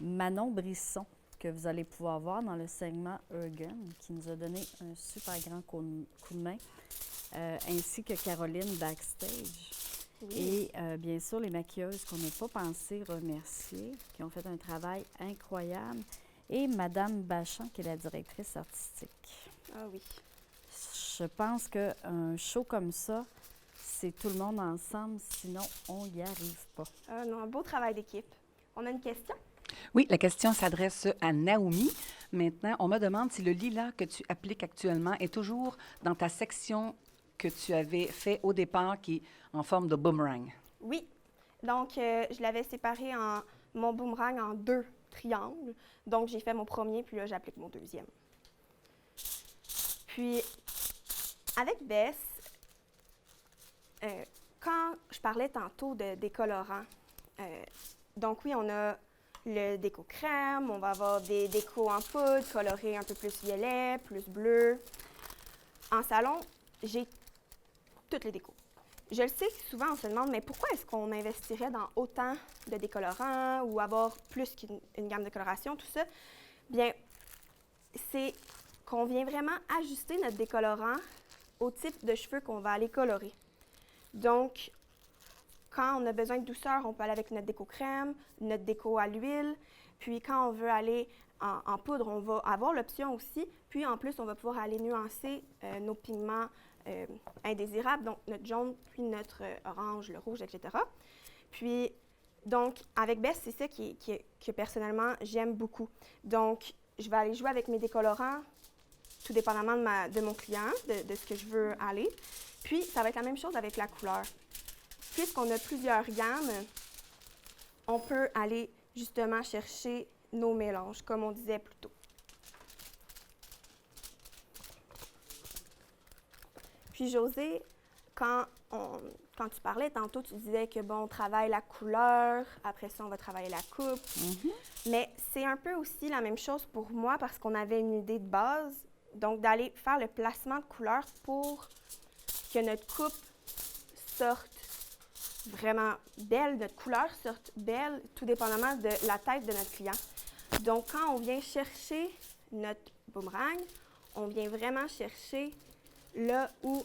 Manon Brisson, que vous allez pouvoir voir dans le segment Urgen, qui nous a donné un super grand coup de main, ainsi que Caroline backstage.
Oui.
Et bien sûr, les maquilleuses qu'on n'a pas pensé remercier, qui ont fait un travail incroyable, et Madame Bachand, qui est la directrice artistique.
Ah oui.
Je pense qu'un show comme ça, c'est tout le monde ensemble, sinon on n'y arrive pas.
Ah non, un beau travail d'équipe. On a une question?
Oui, la question s'adresse à Naomi. Maintenant, on me demande si le lilas que tu appliques actuellement est toujours dans ta section que tu avais fait au départ, qui est en forme de boomerang.
Oui. Donc, je l'avais séparé mon boomerang en 2 triangles. Donc, j'ai fait mon premier, puis là, j'applique mon deuxième. Puis, avec Bess, quand je parlais tantôt de décolorants, donc oui, on a le déco crème, on va avoir des décos en poudre, colorés un peu plus violet, plus bleu. En salon, j'ai toutes les décos. Je le sais que souvent, on se demande, mais pourquoi est-ce qu'on investirait dans autant de décolorants ou avoir plus qu'une gamme de coloration, tout ça? Bien, c'est qu'on vient vraiment ajuster notre décolorant au type de cheveux qu'on va aller colorer. Donc, quand on a besoin de douceur, on peut aller avec notre déco crème, notre déco à l'huile. Puis quand on veut aller en poudre, on va avoir l'option aussi. Puis en plus, on va pouvoir aller nuancer nos pigments indésirables, donc notre jaune, puis notre orange, le rouge, etc. Puis, donc, avec Bess, c'est ça que personnellement, j'aime beaucoup. Donc, je vais aller jouer avec mes décolorants tout dépendamment de mon client, de ce que je veux aller. Puis, ça va être la même chose avec la couleur. Puisqu'on a plusieurs gammes, on peut aller justement chercher nos mélanges, comme on disait plus tôt. Puis, Josée, quand tu parlais tantôt, tu disais que, bon, on travaille la couleur, après ça, on va travailler la coupe. Mais c'est un peu aussi la même chose pour moi parce qu'on avait une idée de base, donc d'aller faire le placement de couleurs pour que notre coupe sorte vraiment belle, notre couleur sorte belle, tout dépendamment de la tête de notre client. Donc, quand on vient chercher notre boomerang, on vient vraiment chercher là où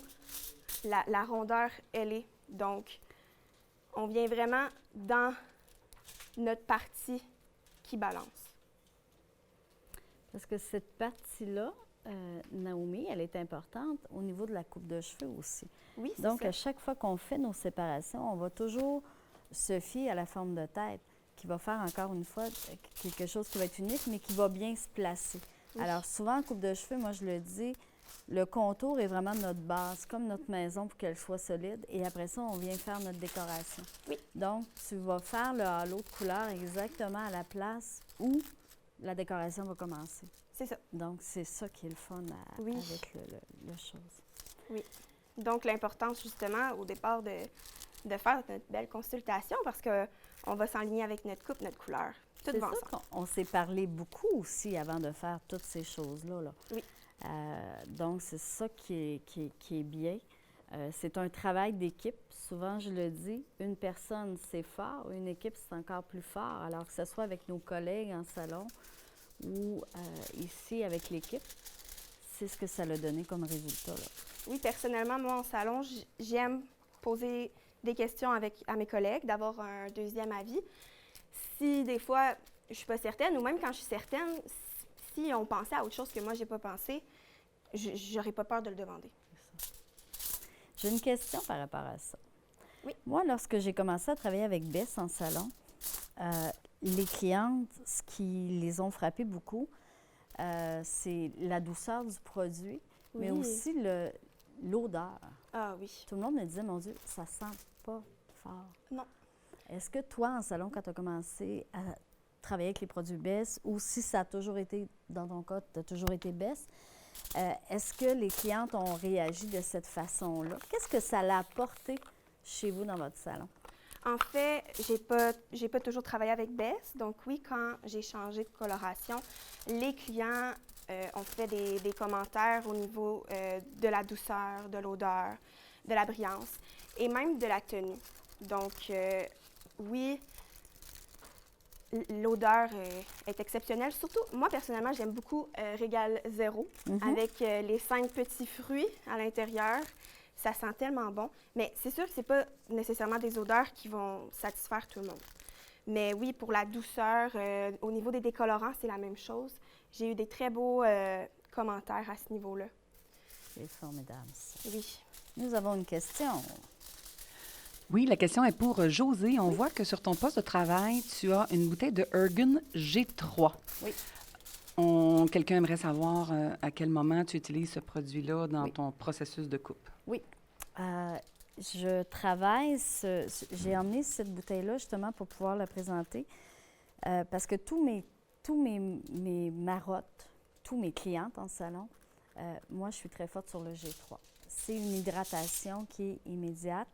la rondeur, elle est. Donc, on vient vraiment dans notre partie qui balance.
Parce que cette partie-là, Naomi, elle est importante au niveau de la coupe de cheveux aussi.
Oui, c'est
Donc,
ça.
à chaque fois qu'on fait nos séparations, on va toujours se fier à la forme de tête, qui va faire encore une fois quelque chose qui va être unique, mais qui va bien se placer.
Oui.
Alors, souvent, en coupe de cheveux, moi, je le dis, le contour est vraiment notre base, comme notre maison pour qu'elle soit solide. Et après ça, on vient faire notre décoration.
Oui.
Donc, tu vas faire le halo de couleur exactement à la place où la décoration va commencer.
C'est ça.
Donc, c'est ça qui est le fun
Oui.
avec le chose.
Donc, l'importance, justement, au départ, de faire notre belle consultation parce qu'on va s'enligner avec notre coupe, notre couleur. Tout
C'est
va
ça
ensemble.
qu'on s'est parlé beaucoup aussi avant de faire toutes ces choses-là. Là.
Oui.
Donc, c'est ça qui est bien. C'est un travail d'équipe. Souvent, je le dis, une personne, c'est fort. Une équipe, c'est encore plus fort. Alors que ce soit avec nos collègues en salon ou ici avec l'équipe, c'est ce que ça a donné comme résultat. Là.
Oui, personnellement, moi, en salon, j'aime poser des questions à mes collègues, d'avoir un deuxième avis. Si des fois, je ne suis pas certaine, ou même quand je suis certaine, si on pensait à autre chose que moi, je n'ai pas pensé, je n'aurais pas peur de le demander.
J'ai une question par rapport à ça.
Oui.
Moi, lorsque j'ai commencé à travailler avec Bess en salon, les clientes, ce qui les ont frappées beaucoup, c'est la douceur du produit, mais
Oui.
aussi l'odeur.
Ah oui.
Tout le monde me disait, mon Dieu, ça sent pas fort.
Non.
Est-ce que toi, en salon, quand tu as commencé à travailler avec les produits Bess, ou si ça a toujours été, dans ton cas, tu as toujours été Bess, est-ce que les clientes ont réagi de cette façon-là? Qu'est-ce que ça l'a apporté chez vous dans votre salon?
En fait, j'ai pas toujours travaillé avec Bess. Donc oui, quand j'ai changé de coloration, les clients ont fait des commentaires au niveau de la douceur, de l'odeur, de la brillance et même de la tenue. Donc oui, l'odeur est exceptionnelle. Surtout, moi personnellement, j'aime beaucoup Régal Zéro avec les 5 petits fruits à l'intérieur. Ça sent tellement bon. Mais c'est sûr que ce n'est pas nécessairement des odeurs qui vont satisfaire tout le monde. Mais oui, pour la douceur, au niveau des décolorants, c'est la même chose. J'ai eu des très beaux commentaires à ce niveau-là.
C'est formidable, ça.
Oui.
Nous avons une question.
Oui, la question est pour Josée. On voit que sur ton poste de travail, tu as une bouteille de Ergun G3.
Oui.
Quelqu'un aimerait savoir à quel moment tu utilises ce produit-là dans
Oui.
ton processus de coupe.
Oui. Je travaille, j'ai emmené cette bouteille-là justement pour pouvoir la présenter parce que tous mes marottes, tous mes clientes en salon, moi, je suis très forte sur le G3. C'est une hydratation qui est immédiate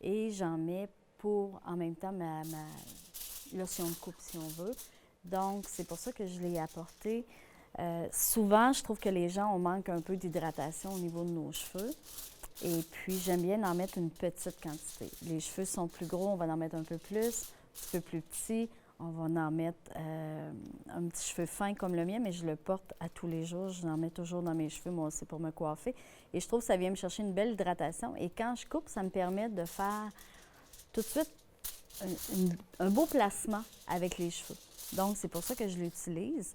et j'en mets pour, en même temps, ma lotion de coupe, si on veut. Donc, c'est pour ça que je l'ai apporté. Souvent, je trouve que les gens, on manque un peu d'hydratation au niveau de nos cheveux. Et puis, j'aime bien en mettre une petite quantité. Les cheveux sont plus gros, on va en mettre un peu plus. Un petit peu plus petit, on va en mettre un petit cheveu fin comme le mien, mais je le porte à tous les jours. Je l'en mets toujours dans mes cheveux, moi aussi, pour me coiffer. Et je trouve que ça vient me chercher une belle hydratation. Et quand je coupe, ça me permet de faire tout de suite un beau placement avec les cheveux. Donc, c'est pour ça que je l'utilise.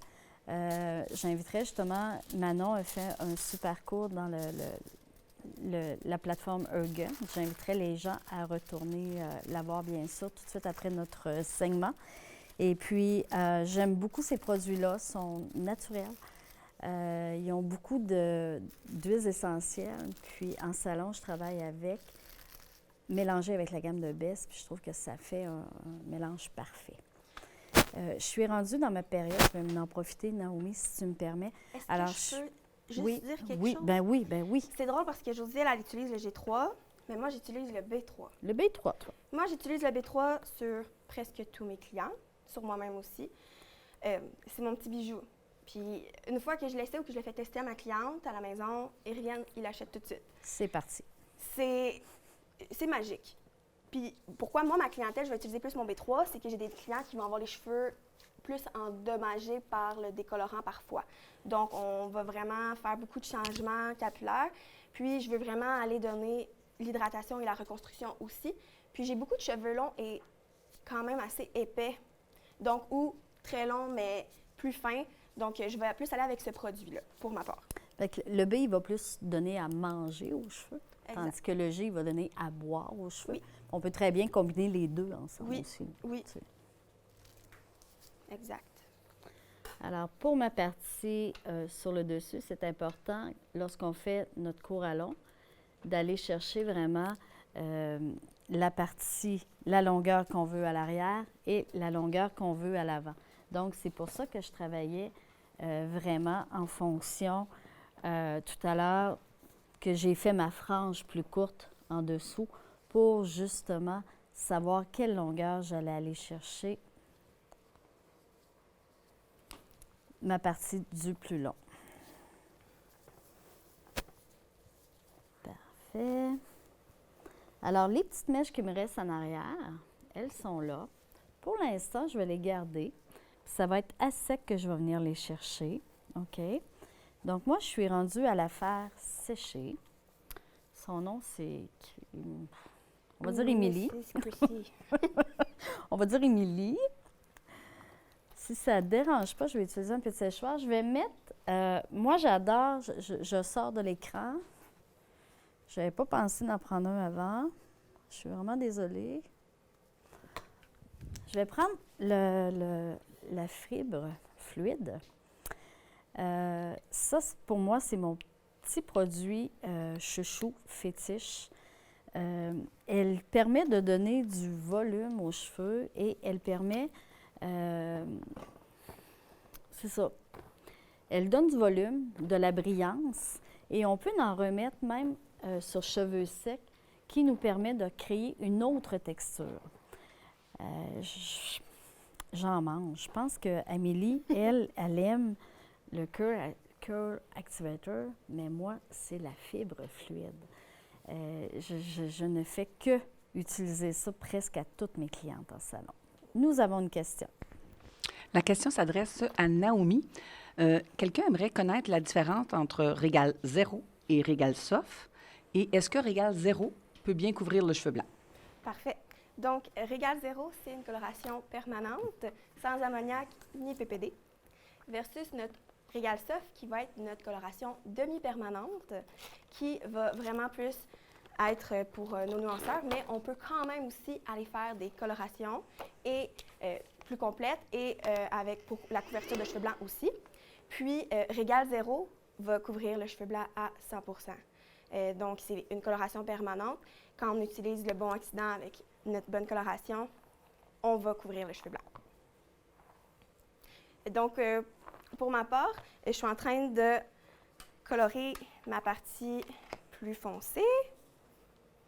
J'inviterais justement, Manon a fait un super cours dans la plateforme Ergun. J'inviterais les gens à retourner la voir, bien sûr, tout de suite après notre segment. Et puis, j'aime beaucoup ces produits-là, sont naturels. Ils ont beaucoup d'huiles essentielles. Puis en salon, je travaille avec, mélangé avec la gamme de Bess. Puis je trouve que ça fait un mélange parfait. Je suis rendue dans ma période, je vais en profiter, Naomi, si tu me permets.
Est-ce
Alors,
que je peux juste
oui,
dire quelque
oui,
chose?
ben oui.
C'est drôle parce que Josiane, elle utilise le G3, mais moi, j'utilise le B3.
Le B3, toi.
Moi, j'utilise le B3 sur presque tous mes clients, sur moi-même aussi. C'est mon petit bijou. Puis, une fois que je l'essaie ou que je le fais tester à ma cliente à la maison, Ériane, il l'achète tout de suite.
C'est parti.
C'est magique. Puis, pourquoi moi, ma clientèle, je vais utiliser plus mon B3, c'est que j'ai des clients qui vont avoir les cheveux plus endommagés par le décolorant parfois. Donc, on va vraiment faire beaucoup de changements capillaires. Puis, je veux vraiment aller donner l'hydratation et la reconstruction aussi. Puis, j'ai beaucoup de cheveux longs et quand même assez épais. Donc, ou très longs, mais plus fins. Donc, je vais plus aller avec ce produit-là, pour ma part.
Fait que le B, il va plus donner à manger aux cheveux, tandis
Exact.
que le G, il va donner à boire aux cheveux.
Oui.
On peut très bien combiner les deux ensemble
Oui,
aussi.
oui.
Tu sais.
Exact.
Alors, pour ma partie sur le dessus, c'est important, lorsqu'on fait notre court à long, d'aller chercher vraiment la partie, la longueur qu'on veut à l'arrière et la longueur qu'on veut à l'avant. Donc, c'est pour ça que je travaillais vraiment en fonction, tout à l'heure, que j'ai fait ma frange plus courte en dessous pour justement savoir quelle longueur j'allais aller chercher ma partie du plus long. Parfait. Alors, les petites mèches qui me restent en arrière, elles sont là. Pour l'instant, je vais les garder. Ça va être à sec que je vais venir les chercher. OK? Donc, moi, je suis rendue à la faire sécher. Son nom, c'est... On va dire Émilie. On va dire Émilie. Si ça ne dérange pas, je vais utiliser un petit séchoir. Je vais mettre... moi, j'adore... Je sors de l'écran. Je n'avais pas pensé d'en prendre un avant. Je suis vraiment désolée. Je vais prendre la fibre fluide. Ça, pour moi, c'est mon petit produit chouchou, fétiche. Elle permet de donner du volume aux cheveux et elle permet... c'est ça. Elle donne du volume, de la brillance et on peut en remettre même sur cheveux secs qui nous permet de créer une autre texture. J'en mange. Je pense qu'Amélie, elle aime le Curl Activator, mais moi, c'est la fibre fluide. Je ne fais que utiliser ça presque à toutes mes clientes en salon. Nous avons une question.
La question s'adresse à Naomi. Quelqu'un aimerait connaître la différence entre Régal Zéro et Régal Soft. Et est-ce que Régal Zéro peut bien couvrir le cheveu blanc?
Parfait. Donc, Régal Zéro, c'est une coloration permanente, sans ammoniac ni PPD, versus notre Régal Soft, qui va être notre coloration demi-permanente, qui va vraiment plus être pour nos nuanceurs, mais on peut quand même aussi aller faire des colorations et plus complètes et avec pour la couverture de cheveux blancs aussi. Puis, Régal Zéro va couvrir le cheveu blanc à 100%. Donc, c'est une coloration permanente. Quand on utilise le bon oxydant avec notre bonne coloration, on va couvrir le cheveu blanc. Donc, pour ma part, je suis en train de colorer ma partie plus foncée,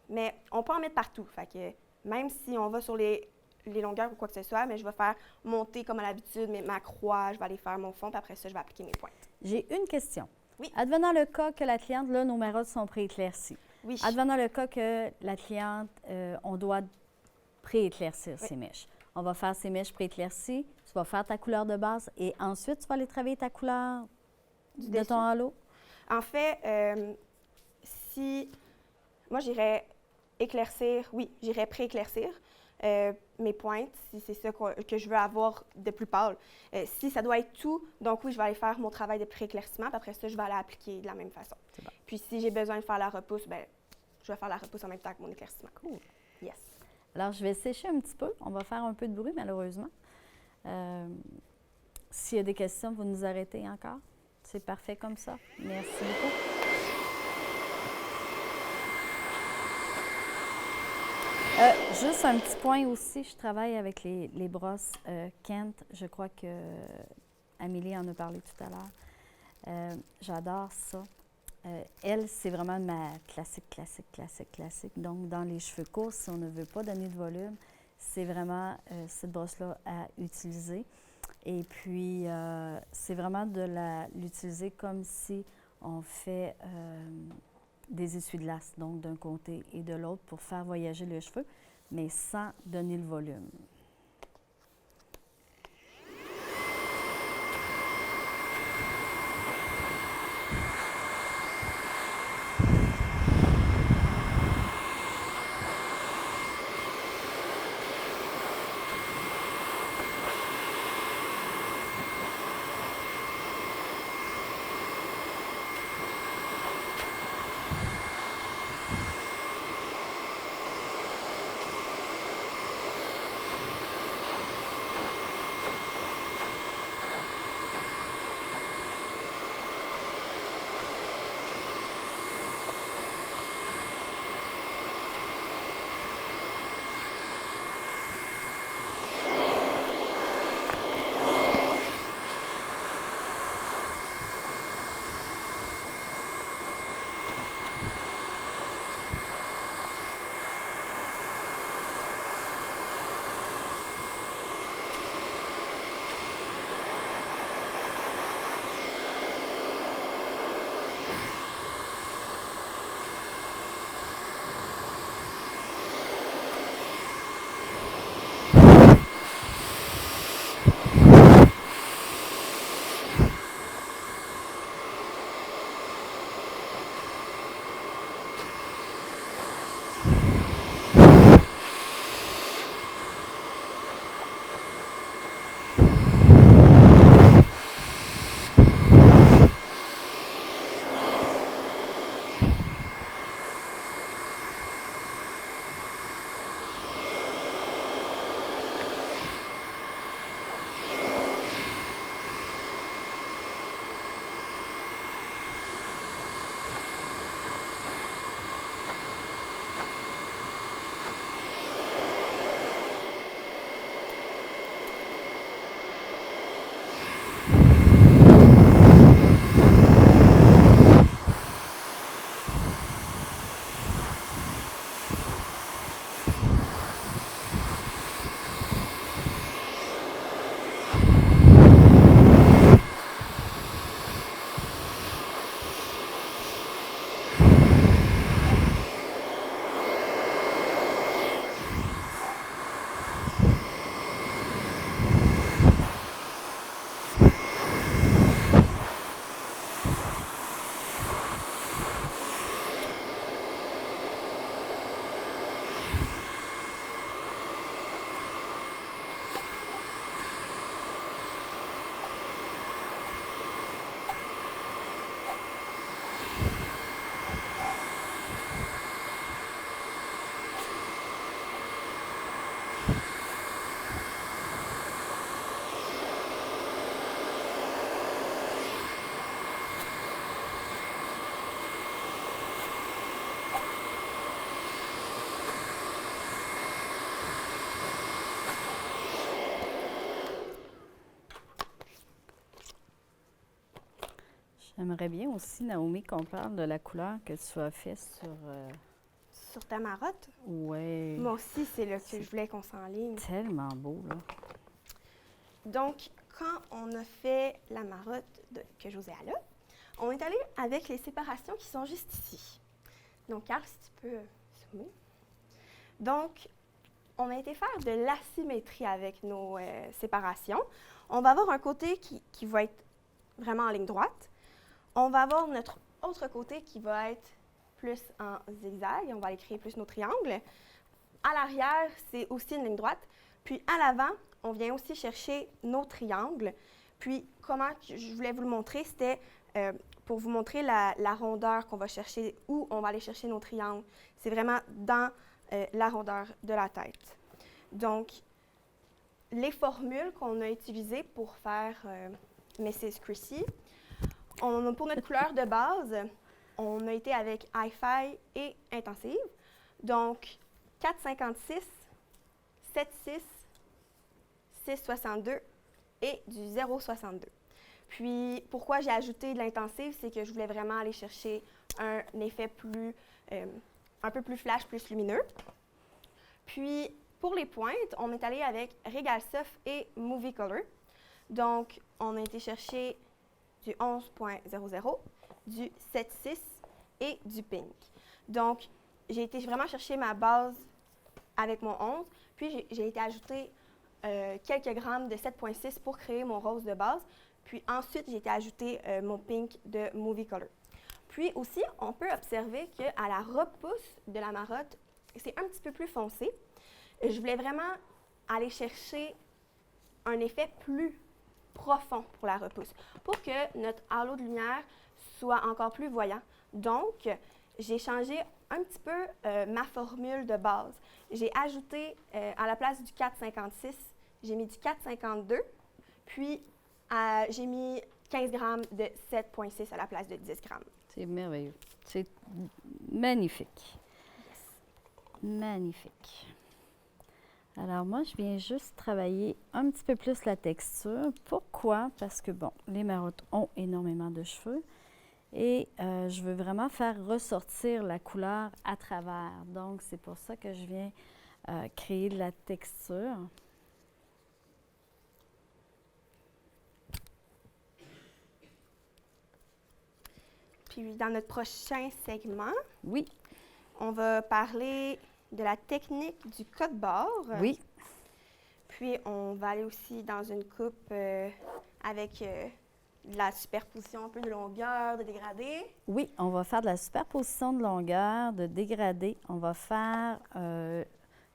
mais on peut en mettre partout. Fait que même si on va sur les longueurs ou quoi que ce soit, mais je vais faire monter comme à l'habitude ma croix, je vais aller faire mon fond, puis après ça, je vais appliquer mes pointes.
J'ai une question.
Oui.
Advenant le cas que la cliente, là, nos maraudes sont prééclaircies.
Oui.
Advenant le cas que la cliente, on doit prééclaircir
Oui.
ses mèches. On va faire ses mèches prééclaircies, tu vas faire ta couleur de base et ensuite, tu vas aller travailler ta couleur de ton halo?
En fait, si moi, j'irais éclaircir, oui, j'irais prééclaircir mes pointes, si c'est ça que je veux avoir de plus pâle. Si ça doit être tout, donc oui, je vais aller faire mon travail de prééclaircissement, puis après ça, je vais aller appliquer de la même façon.
Bon.
Puis si j'ai besoin de faire la repousse, bien, je vais faire la repousse en même temps que mon éclaircissement.
Cool.
Yes.
Alors, je vais sécher un petit peu. On va faire un peu de bruit, malheureusement. S'il y a des questions, vous nous arrêtez encore. C'est parfait comme ça. Merci beaucoup. Juste un petit point aussi, je travaille avec les brosses Kent. Je crois que Amélie en a parlé tout à l'heure. J'adore ça. Elle, c'est vraiment ma classique. Donc, dans les cheveux courts, si on ne veut pas donner de volume, c'est vraiment cette brosse-là à utiliser. Et puis, c'est vraiment de l'utiliser comme si on fait des essuie-glaces, donc d'un côté et de l'autre, pour faire voyager le cheveu, mais sans donner le volume. J'aimerais bien aussi, Naomi, qu'on parle de la couleur que tu as fait sur...
Sur ta marotte?
Ouais.
Moi aussi, c'est là que je voulais qu'on s'enligne.
Tellement beau, là.
Donc, quand on a fait la marotte que José a là, on est allé avec les séparations qui sont juste ici. Donc, Carl, si tu peux zoomer. Donc, on a été faire de l'asymétrie avec nos séparations. On va avoir un côté qui va être vraiment en ligne droite. On va avoir notre autre côté qui va être plus en zigzag. On va aller créer plus nos triangles. À l'arrière, c'est aussi une ligne droite. Puis à l'avant, on vient aussi chercher nos triangles. Puis comment je voulais vous le montrer, c'était pour vous montrer la rondeur qu'on va chercher, où on va aller chercher nos triangles. C'est vraiment dans la rondeur de la tête. Donc, les formules qu'on a utilisées pour faire Mrs. Chrissy, Pour notre couleur de base, on a été avec Hi-Fi et Intensive. Donc, 4,56, 7,6, 6,62 et du 0,62. Puis, pourquoi j'ai ajouté de l'intensive, c'est que je voulais vraiment aller chercher un effet un peu plus flash, plus lumineux. Puis, pour les pointes, on est allé avec Regal Soft et Movie Color. Donc, on a été chercher du 11.00, du 7.6 et du pink. Donc, j'ai été vraiment chercher ma base avec mon 11, puis j'ai été ajouter quelques grammes de 7.6 pour créer mon rose de base. Puis ensuite, j'ai été ajouter mon pink de Movie Color. Puis aussi, on peut observer qu'à la repousse de la marotte, c'est un petit peu plus foncé. Je voulais vraiment aller chercher un effet plus profond pour la repousse, pour que notre halo de lumière soit encore plus voyant. Donc, j'ai changé un petit peu ma formule de base. J'ai ajouté, à la place du 4,56, j'ai mis du 4,52, puis j'ai mis 15 grammes de 7,6 à la place de 10 grammes.
C'est merveilleux. C'est magnifique.
Yes.
Magnifique. Alors moi, je viens juste travailler un petit peu plus la texture. Pourquoi? Parce que, bon, les marottes ont énormément de cheveux et je veux vraiment faire ressortir la couleur à travers. Donc, c'est pour ça que je viens créer de la texture.
Puis dans notre prochain segment,
Oui,
on va parler de la technique du code-barre.
oui.
Puis on va aller aussi dans une coupe avec de la superposition un peu de longueur, de dégradé.
Oui, on va faire de la superposition de longueur, de dégradé. On va faire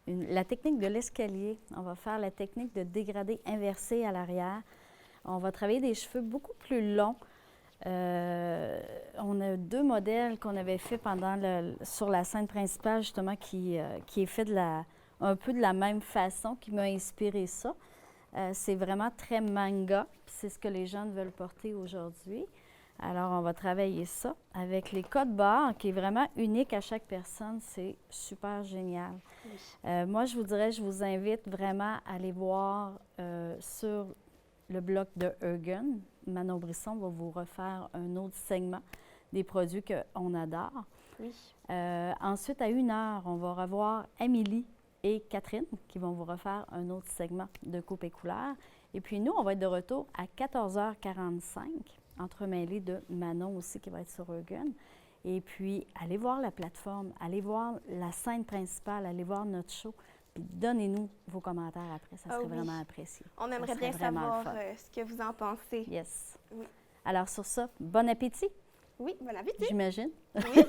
la technique de l'escalier. On va faire la technique de dégradé inversé à l'arrière. On va travailler des cheveux beaucoup plus longs. On a 2 modèles qu'on avait fait sur la scène principale, justement, qui est fait un peu de la même façon, qui m'a inspiré ça. C'est vraiment très manga, puis c'est ce que les jeunes veulent porter aujourd'hui. Alors, on va travailler ça avec les codes barres, qui est vraiment unique à chaque personne. C'est super génial.
Oui.
Moi, je vous dirais, je vous invite vraiment à aller voir sur le blog de Eugen. Manon Brisson va vous refaire un autre segment des produits qu'on adore.
Oui.
Ensuite, à 1h, on va revoir Amélie et Catherine qui vont vous refaire un autre segment de coupe et couleur. Et puis nous, on va être de retour à 14h45, entremêlé de Manon aussi qui va être sur Eugen. Et puis, allez voir la plateforme, allez voir la scène principale, allez voir notre show. Puis donnez-nous vos commentaires après, ça serait vraiment apprécié.
On aimerait bien savoir ce que vous en pensez.
Yes.
Oui.
Alors sur ça, bon appétit.
Oui, bon appétit.
J'imagine.
Oui.